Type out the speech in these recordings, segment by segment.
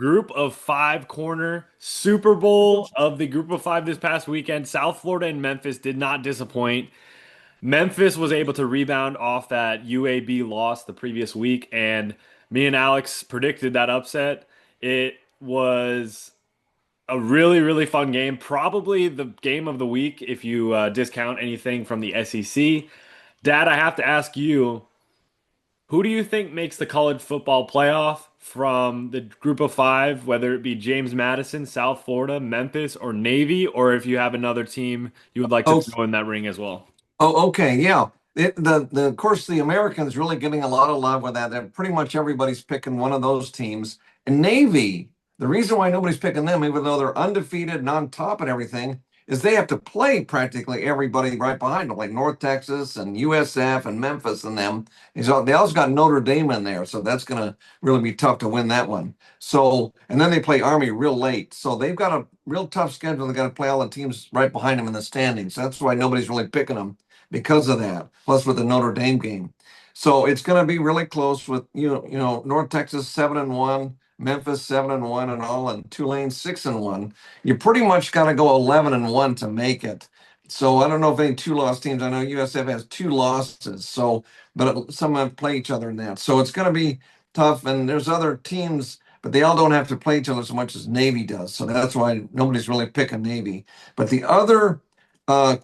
Group of five corner Super Bowl of the group of five this past weekend. South Florida and Memphis did not disappoint. Memphis was able to rebound off that UAB loss the previous week, and me and Alex predicted that upset. It was a really, really fun game. Probably the game of the week if you discount anything from the SEC. Dad, I have to ask you, who do you think makes the college football playoff from the group of five, whether it be James Madison, South Florida, Memphis, or Navy, or if you have another team you would like to Oh, throw in that ring as well? okay, yeah. Of course, the Americans really getting a lot of love with that. That pretty much everybody's picking one of those teams. And Navy, the reason why nobody's picking them, even though they're undefeated and on top and everything, is they have to play practically everybody right behind them, like North Texas and USF and Memphis and them. And so they also got Notre Dame in there, so that's going to really be tough to win that one. So, and then they play Army real late, so they've got a real tough schedule. They got to play all the teams right behind them in the standings. So that's why nobody's really picking them because of that. Plus with the Notre Dame game, so it's going to be really close with North Texas 7-1, Memphis 7-1, and all, and Tulane 6-1. You pretty much got to go 11-1 to make it. So I don't know if any two-loss teams. I know USF has two losses, so but some have play each other in that. So it's going to be tough. And there's other teams, but they all don't have to play each other so much as Navy does. So that's why nobody's really picking Navy. But the other uh,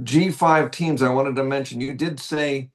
G5 teams I wanted to mention, you did say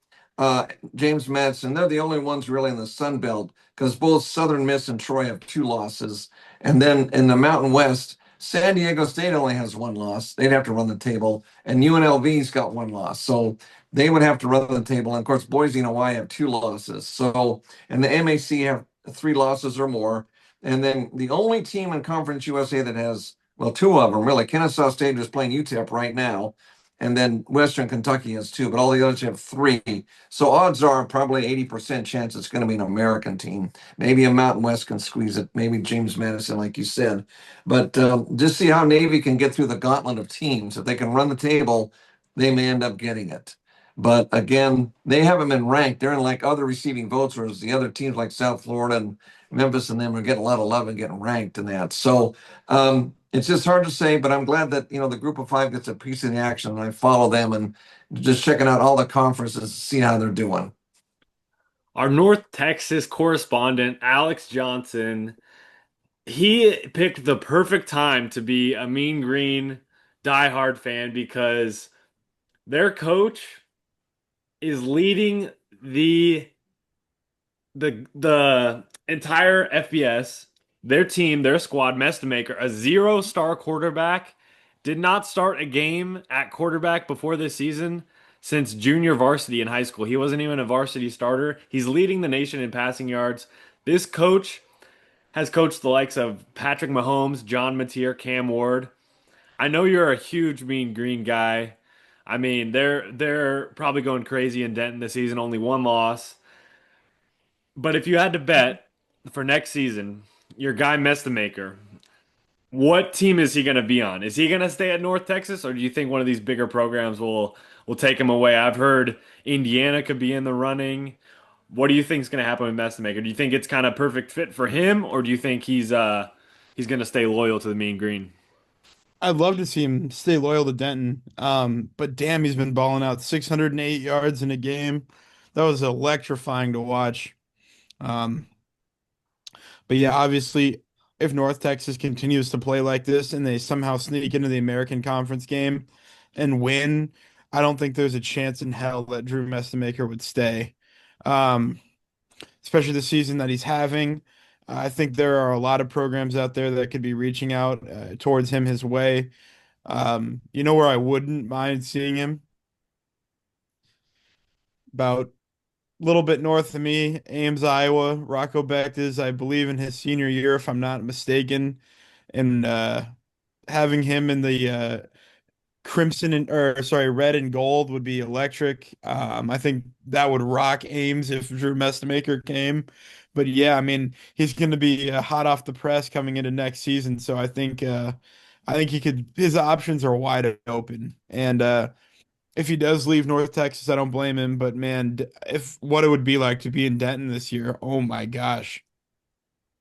James Madison. They're the only ones really in the Sun Belt because both Southern Miss and Troy have two losses. And then in the Mountain West, San Diego State only has one loss. They'd have to run the table. And UNLV's got one loss. So they would have to run the table. And of course, Boise and Hawaii have two losses. So, and the MAC have three losses or more. And then the only team in Conference USA that has, well, two of them really, Kennesaw State is playing UTEP right now, and then Western Kentucky has two, but all the others have three. So odds are probably 80% chance it's going to be an American team. Maybe a Mountain West can squeeze it. Maybe James Madison, like you said. But just see how Navy can get through the gauntlet of teams. If they can run the table, they may end up getting it. But again, they haven't been ranked. They're in like other receiving votes, whereas the other teams like South Florida and Memphis and them are getting a lot of love and getting ranked in that. So it's just hard to say, but I'm glad that the group of five gets a piece of the action, and I follow them and just checking out all the conferences to see how they're doing. Our North Texas correspondent, Alex Johnson, he picked the perfect time to be a Mean Green diehard fan because their coach is leading the entire FBS, their team, their squad, Mestamaker, a zero-star quarterback, did not start a game at quarterback before this season since junior varsity in high school. He wasn't even a varsity starter. He's leading the nation in passing yards. This coach has coached the likes of Patrick Mahomes, John Mateer, Cam Ward. I know you're a huge Mean Green guy. I mean, they're probably going crazy in Denton this season, only one loss. But if you had to bet for next season, your guy Mestamaker, what team is he going to be on? Is he going to stay at North Texas, or do you think one of these bigger programs will take him away? I've heard Indiana could be in the running. What do you think is going to happen with Mestamaker? Do you think it's kind of perfect fit for him, or do you think he's going to stay loyal to the Mean Green? I'd love to see him stay loyal to Denton. But damn, he's been balling out 608 yards in a game. That was electrifying to watch. Um, but yeah, obviously, if North Texas continues to play like this and they somehow sneak into the American Conference game and win, I don't think there's a chance in hell that Drew Mestamaker would stay. Um, Especially the season that he's having. I think there are a lot of programs out there that could be reaching out towards him his way. You know where I wouldn't mind seeing him? About a little bit north of me, Ames, Iowa. Rocco Becht is, I believe, in his senior year, if I'm not mistaken. And having him in the crimson and or sorry, red and gold would be electric. I think that would rock Ames if Drew Mestamaker came. But yeah, I mean, he's going to be hot off the press coming into next season. So I think he could. His options are wide open. And if he does leave North Texas, I don't blame him. But man, if what it would be like to be in Denton this year, oh my gosh.